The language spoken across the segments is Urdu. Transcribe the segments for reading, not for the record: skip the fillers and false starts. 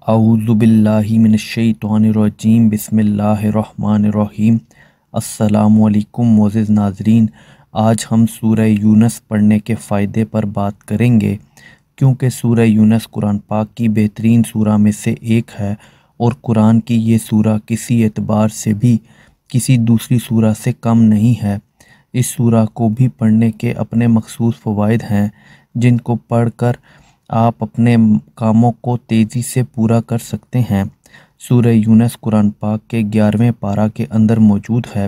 اعوذ باللہ من الشیطان الرجیم بسم اللہ الرحمن الرحیم۔ السلام علیکم معزز ناظرین، آج ہم سورہ یونس پڑھنے کے فائدے پر بات کریں گے، کیونکہ سورہ یونس قرآن پاک کی بہترین سورہ میں سے ایک ہے اور قرآن کی یہ سورہ کسی اعتبار سے بھی کسی دوسری سورہ سے کم نہیں ہے۔ اس سورہ کو بھی پڑھنے کے اپنے مخصوص فوائد ہیں، جن کو پڑھ کر آپ اپنے کاموں کو تیزی سے پورا کر سکتے ہیں۔ سورہ یونس قرآن پاک کے 11ویں پارہ کے اندر موجود ہے۔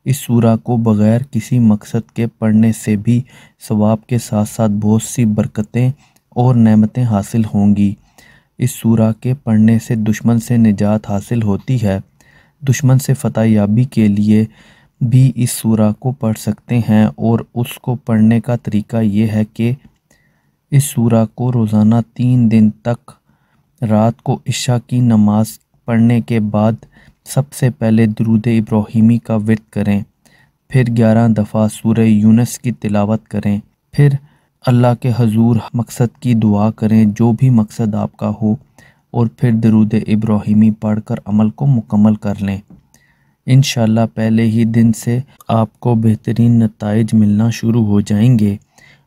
اس سورہ کو بغیر کسی مقصد کے پڑھنے سے بھی ثواب کے ساتھ ساتھ بہت سی برکتیں اور نعمتیں حاصل ہوں گی۔ اس سورہ کے پڑھنے سے دشمن سے نجات حاصل ہوتی ہے۔ دشمن سے فتح یابی کے لیے بھی اس سورہ کو پڑھ سکتے ہیں، اور اس کو پڑھنے کا طریقہ یہ ہے کہ اس سورہ کو روزانہ 3 دن تک رات کو عشاء کی نماز پڑھنے کے بعد سب سے پہلے درود ابراہیمی کا ورد کریں، پھر 11 دفعہ سورہ یونس کی تلاوت کریں، پھر اللہ کے حضور مقصد کی دعا کریں جو بھی مقصد آپ کا ہو، اور پھر درود ابراہیمی پڑھ کر عمل کو مکمل کر لیں۔ انشاءاللہ پہلے ہی دن سے آپ کو بہترین نتائج ملنا شروع ہو جائیں گے،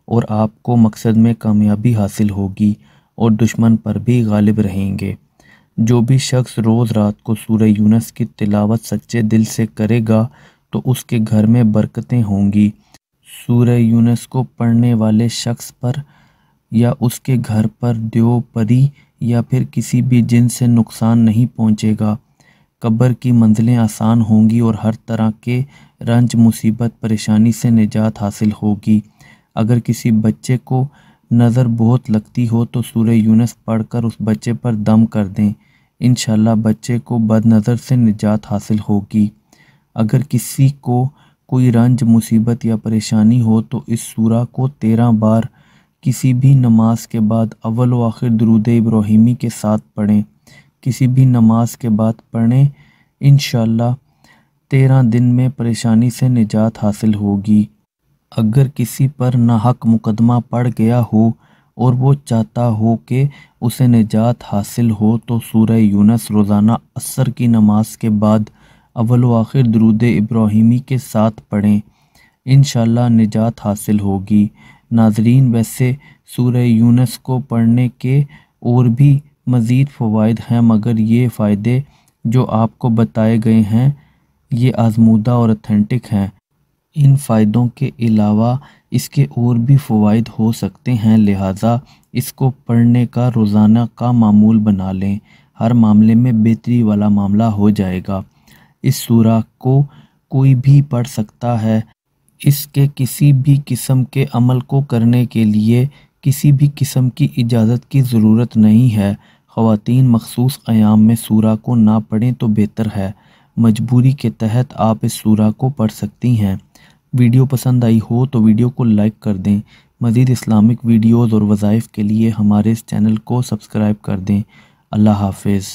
اور آپ کو مقصد میں کامیابی حاصل ہوگی اور دشمن پر بھی غالب رہیں گے۔ جو بھی شخص روز رات کو سورہ یونس کی تلاوت سچے دل سے کرے گا تو اس کے گھر میں برکتیں ہوں گی۔ سورہ یونس کو پڑھنے والے شخص پر یا اس کے گھر پر دیو پری یا پھر کسی بھی جن سے نقصان نہیں پہنچے گا۔ قبر کی منزلیں آسان ہوں گی اور ہر طرح کے رنج مصیبت پریشانی سے نجات حاصل ہوگی۔ اگر کسی بچے کو نظر بہت لگتی ہو تو سورہ یونس پڑھ کر اس بچے پر دم کر دیں، انشاءاللہ بچے کو بد نظر سے نجات حاصل ہوگی۔ اگر کسی کو کوئی رنج مصیبت یا پریشانی ہو تو اس سورہ کو 13 بار کسی بھی نماز کے بعد اول و آخر درود ابراہیمی کے ساتھ پڑھیں۔ کسی بھی نماز کے بعد پڑھیں، انشاءاللہ 13 دن میں پریشانی سے نجات حاصل ہوگی۔ اگر کسی پر ناحق مقدمہ پڑ گیا ہو اور وہ چاہتا ہو کہ اسے نجات حاصل ہو تو سورہ یونس روزانہ عصر کی نماز کے بعد اول و آخر درود ابراہیمی کے ساتھ پڑھیں، انشاءاللہ نجات حاصل ہوگی۔ ناظرین، ویسے سورہ یونس کو پڑھنے کے اور بھی مزید فوائد ہیں، مگر یہ فائدے جو آپ کو بتائے گئے ہیں یہ آزمودہ اور اتھینٹک ہیں۔ ان فائدوں کے علاوہ اس کے اور بھی فوائد ہو سکتے ہیں، لہٰذا اس کو پڑھنے کا روزانہ کا معمول بنا لیں، ہر معاملے میں بہتری والا معاملہ ہو جائے گا۔ اس سورہ کو کوئی بھی پڑھ سکتا ہے۔ اس کے کسی بھی قسم کے عمل کو کرنے کے لیے کسی بھی قسم کی اجازت کی ضرورت نہیں ہے۔ خواتین مخصوص ایام میں سورہ کو نہ پڑھیں تو بہتر ہے، مجبوری کے تحت آپ اس سورہ کو پڑھ سکتی ہیں۔ ویڈیو پسند آئی ہو تو ویڈیو کو لائک کر دیں۔ مزید اسلامک ویڈیوز اور وظائف کے لیے ہمارے اس چینل کو سبسکرائب کر دیں۔ اللہ حافظ۔